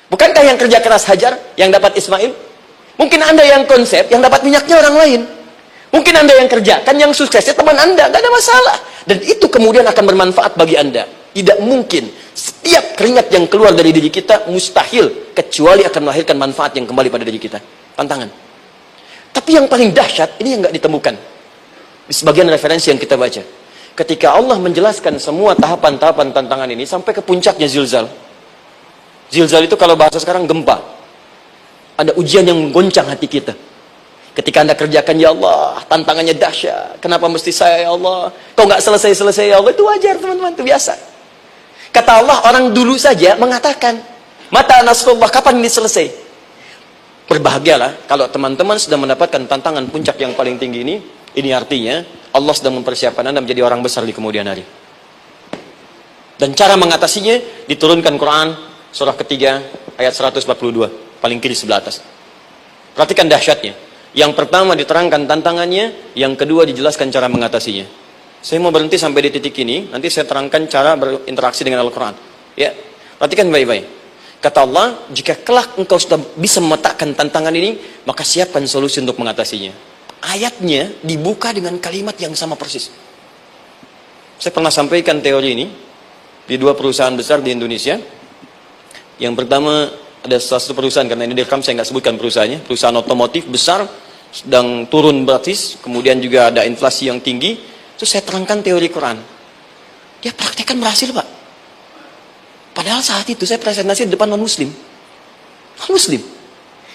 Bukankah yang kerja keras Hajar yang dapat Ismail? Mungkin Anda yang konsep, yang dapat minyaknya orang lain. Mungkin Anda yang kerjakan, yang suksesnya teman Anda, nggak ada masalah. Dan itu kemudian akan bermanfaat bagi Anda. Tidak mungkin setiap keringat yang keluar dari diri kita mustahil, kecuali akan melahirkan manfaat yang kembali pada diri kita. Pantangan. Tapi yang paling dahsyat, ini yang nggak ditemukan di sebagian referensi yang kita baca. Ketika Allah menjelaskan semua tahapan-tahapan tantangan ini sampai ke puncaknya zilzal. Zilzal itu kalau bahasa sekarang gempa. Ada ujian yang menggoncang hati kita. Ketika Anda kerjakan, ya Allah, tantangannya dahsyat. Kenapa mesti saya, ya Allah? Kok nggak selesai-selesai, ya Allah? Itu wajar, teman-teman, itu biasa. Kata Allah, orang dulu saja mengatakan, mata nasrullah, kapan ini selesai? Berbahagialah kalau teman-teman sudah mendapatkan tantangan puncak yang paling tinggi ini. Ini artinya Allah sedang mempersiapkan Anda menjadi orang besar di kemudian hari. Dan cara mengatasinya diturunkan Quran surah ketiga ayat 142, paling kiri sebelah atas. Perhatikan dahsyatnya. Yang pertama diterangkan tantangannya, yang kedua dijelaskan cara mengatasinya. Saya mau berhenti sampai di titik ini, nanti saya terangkan cara berinteraksi dengan Al-Quran. Ya, perhatikan baik-baik. Kata Allah, jika kelak engkau sudah bisa memetakan tantangan ini, maka siapkan solusi untuk mengatasinya. Ayatnya dibuka dengan kalimat yang sama persis. Saya pernah sampaikan teori ini di dua perusahaan besar di Indonesia. Yang pertama, ada salah satu perusahaan, karena ini direkam saya nggak sebutkan perusahaannya, perusahaan otomotif besar, sedang turun gratis, kemudian juga ada inflasi yang tinggi. Terus saya terangkan teori Quran. Dia praktekkan berhasil, Pak. Padahal saat itu saya presentasi di depan non-muslim. Non-muslim.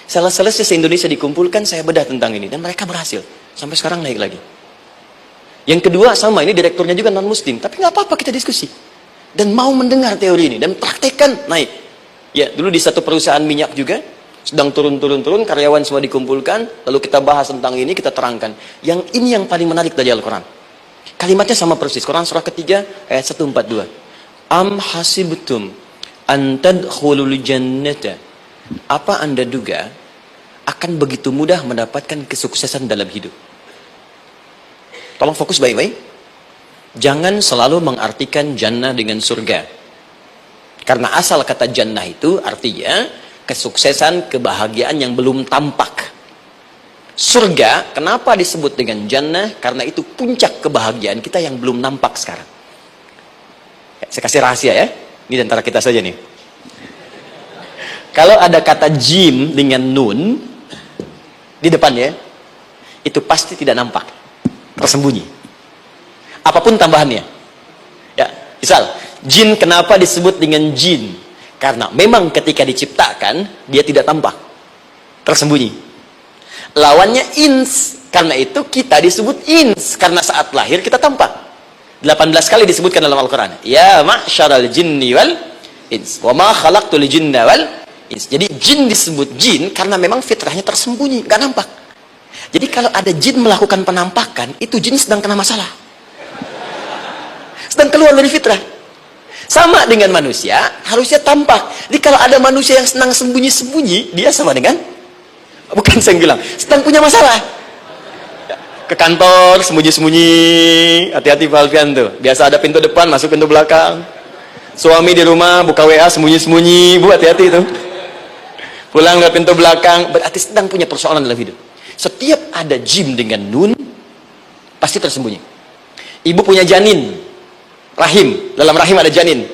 Selesai se-Indonesia dikumpulkan, saya bedah tentang ini. Dan mereka berhasil. Sampai sekarang naik lagi. Yang kedua, sama, ini direkturnya juga non-muslim. Tapi nggak apa-apa, kita diskusi. Dan mau mendengar teori ini. Dan praktekkan, naik. Ya, dulu di satu perusahaan minyak juga. Sedang turun, karyawan semua dikumpulkan. Lalu kita bahas tentang ini, kita terangkan. Yang ini yang paling menarik dari Al-Quran. Kalimatnya sama persis. Quran surah ketiga ayat 142. Am hasibtum an tadkhulul jannata. Apa Anda duga akan begitu mudah mendapatkan kesuksesan dalam hidup? Tolong fokus baik-baik. Jangan selalu mengartikan jannah dengan surga. Karena asal kata jannah itu artinya kesuksesan, kebahagiaan yang belum tampak. Surga, kenapa disebut dengan jannah? Karena itu puncak kebahagiaan kita yang belum nampak sekarang. Saya kasih rahasia ya. Ini antara kita saja nih. Kalau ada kata jim dengan nun di depannya, itu pasti tidak nampak, tersembunyi. Apapun tambahannya. Ya, misal, jin kenapa disebut dengan jin? Karena memang ketika diciptakan, dia tidak tampak, tersembunyi. Lawannya ins, karena itu kita disebut ins, karena saat lahir kita tampak. 18 kali disebutkan dalam Al-Quran. Ya ma'syaral jinni wal ins, wa ma khalaqtul jinna wal ins. Jadi jin disebut jin karena memang fitrahnya tersembunyi, nggak nampak. Jadi kalau ada jin melakukan penampakan, itu jin sedang kena masalah, sedang keluar dari fitrah. Sama dengan manusia, harusnya tampak. Jadi kalau ada manusia yang senang sembunyi-sembunyi, dia sama dengan, bukan saya bilang, sedang punya masalah. Ke kantor, sembunyi-sembunyi. Hati-hati Pak Alfian tuh. Biasa ada pintu depan, masuk pintu belakang. Suami di rumah, buka WA, sembunyi-sembunyi. Bu, hati-hati itu. Pulang ke pintu belakang. Berarti sedang punya persoalan dalam hidup. Setiap ada jim dengan nun, pasti tersembunyi. Ibu punya janin. Rahim. Dalam rahim ada janin.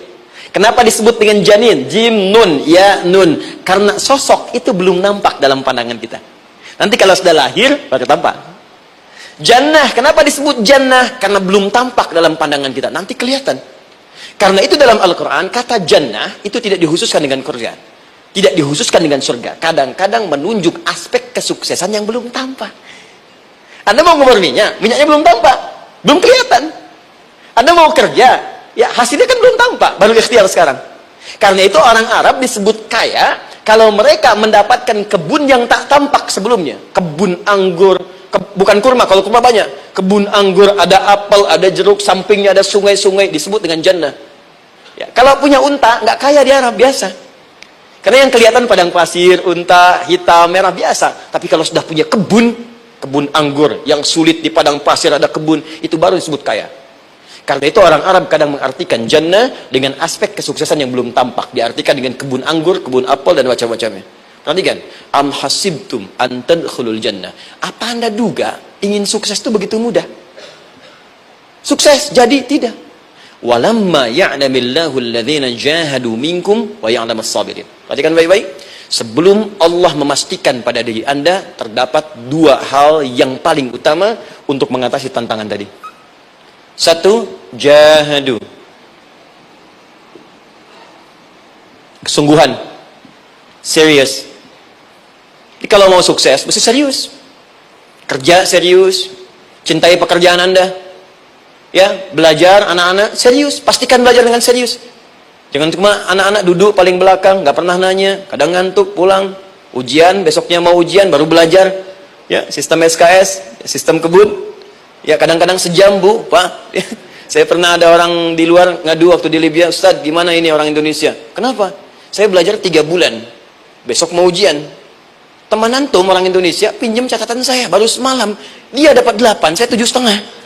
Kenapa disebut dengan janin? Jim, nun, ya, nun. Karena sosok itu belum nampak dalam pandangan kita. Nanti kalau sudah lahir, baru tampak. Jannah, kenapa disebut jannah? Karena belum tampak dalam pandangan kita. Nanti kelihatan. Karena itu dalam Al-Quran, kata jannah itu tidak dikhususkan dengan surga. Tidak dikhususkan dengan surga. Kadang-kadang menunjuk aspek kesuksesan yang belum tampak. Anda mau ngumur minyak, minyaknya belum tampak. Belum kelihatan. Anda mau kerja, ya hasilnya kan belum tampak, baru ikhtiar sekarang. Karena itu orang Arab disebut kaya kalau mereka mendapatkan kebun yang tak tampak sebelumnya. Kebun anggur, bukan kurma, kalau kurma banyak. Kebun anggur, ada apel, ada jeruk, sampingnya ada sungai-sungai, disebut dengan jannah. Ya, kalau punya unta, nggak kaya di Arab, biasa. Karena yang kelihatan padang pasir, unta, hitam, merah, biasa. Tapi kalau sudah punya kebun anggur, yang sulit di padang pasir ada kebun, itu baru disebut kaya. Karena itu orang Arab kadang mengartikan jannah dengan aspek kesuksesan yang belum tampak. Diartikan dengan kebun anggur, kebun apel, dan macam-macamnya. Perhatikan, am hasibtum an tadkhulul jannah. Apa Anda duga ingin sukses itu begitu mudah? Sukses jadi tidak. Walamma ya'lamillahu alladhina jahadu minkum wa ya'lamas sabirin. Perhatikan baik-baik. Sebelum Allah memastikan pada diri Anda terdapat dua hal yang paling utama untuk mengatasi tantangan tadi. Satu, jahadu. Kesungguhan. Serius. Jadi kalau mau sukses, mesti serius. Kerja serius. Cintai pekerjaan Anda. Ya, belajar anak-anak serius. Pastikan belajar dengan serius. Jangan cuma anak-anak duduk paling belakang, nggak pernah nanya, kadang ngantuk, pulang. Ujian, besoknya mau ujian, baru belajar. Ya, sistem SKS, sistem kebun. Ya, kadang-kadang sejam, Bu, Pak. Saya pernah ada orang di luar ngadu waktu di Libya, Ustadz, gimana ini orang Indonesia? Kenapa? Saya belajar 3 bulan. Besok mau ujian. Teman antum orang Indonesia pinjam catatan saya baru semalam. Dia dapat 8, saya 7,5.